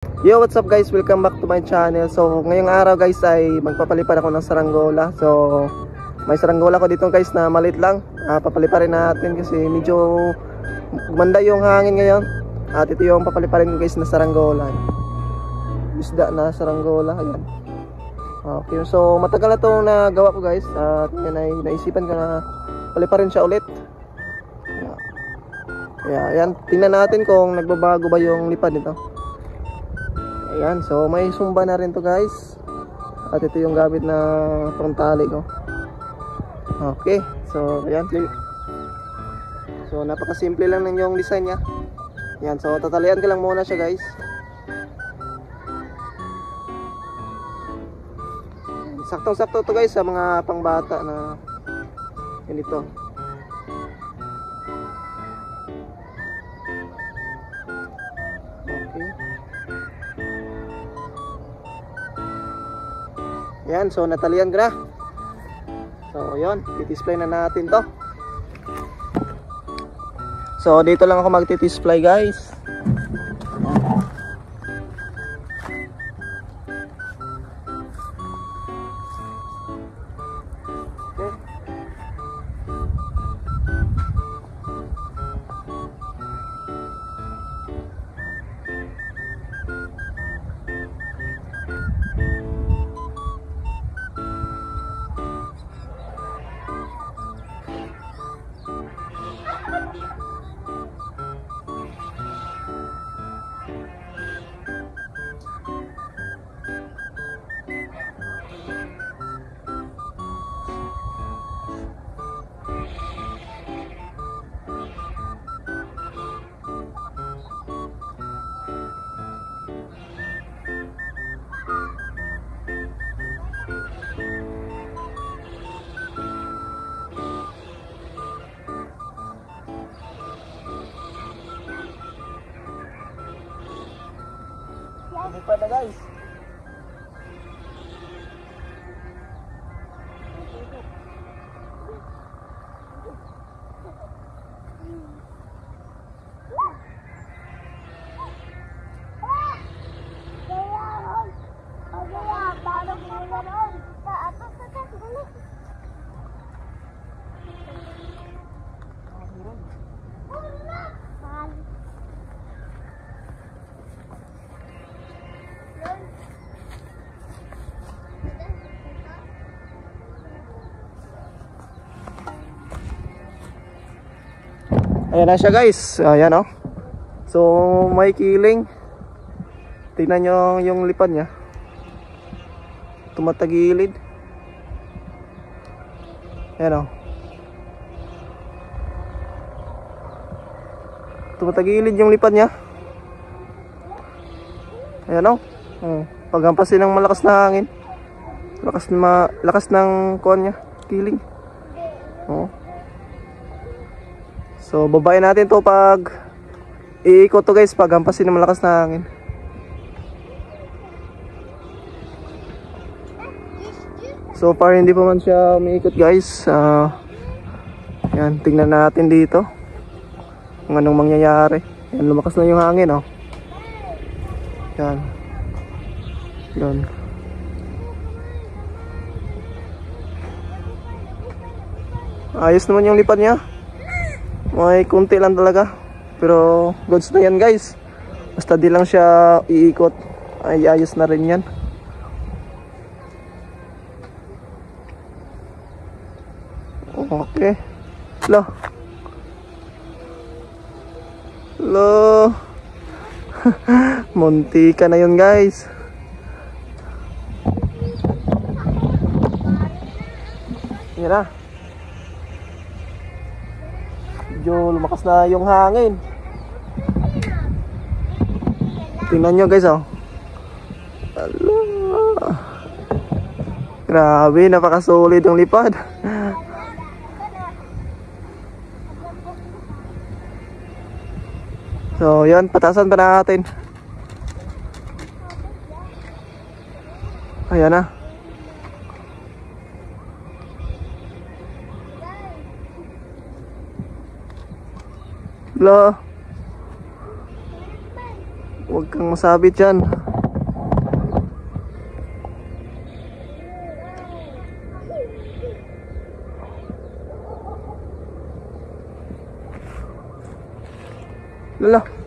Yo, what's up guys? Welcome back to my channel. So, ngayong araw guys ay magpapalipad ako ng saranggola. So, may saranggola ko dito guys na maliit lang. Papaliparin natin kasi medyo gumanda yung hangin ngayon. At ito yung papaliparin ko guys na saranggola. Isda na saranggola. Ayan. Okay, so matagal na itong nagawa ko guys. At yan ay naisipan ko na paliparin siya ulit. Ayan, tingnan natin kung nagbabago ba yung lipad nito. Ayan, so may sumba na rin to guys. At ito yung gamit na pangtali ko. Okay, so ayan. So napakasimple lang ng yung design niya. Ayan, so tatalian ko lang muna siya guys. Saktong-sakto to guys sa mga pangbata na ganito. Yan, so natalian ko na. So yun, i-display na natin to. So dito lang ako magti-display guys. Okay. Lipad na guys. Ayan na siya guys. Ayan oh. So may kiling. Tingnan nyo yung lipad nya. Tumatagilid. Ayan oh. Tumatagilid yung lipad nya. Ayan oh. Paghampasin ng malakas na hangin. Lakas ng kuwan nya. Kiling. Oh. So babayin natin to pag iikot to guys, pag hampasin ng malakas na hangin. So far hindi pa man siya umiikot guys. Yan, tingnan natin dito kung anong mangyayari. Yan, lumakas na yung hangin oh. Yan. Yan. Ayos naman yung lipad niya. May kunti lang talaga, pero goods na yan guys. Basta di lang siya iikot, ay ayos na rin yan. Okay. Lo munti ka na yun guys. Yan na. Medyo lumakas na yung hangin. Tingnan nyo guys oh. Allah. Grabe, napakasolid yung lipad. So yan, patasan pa natin. Ayan na. Huwag kang masabit dyan. Lala.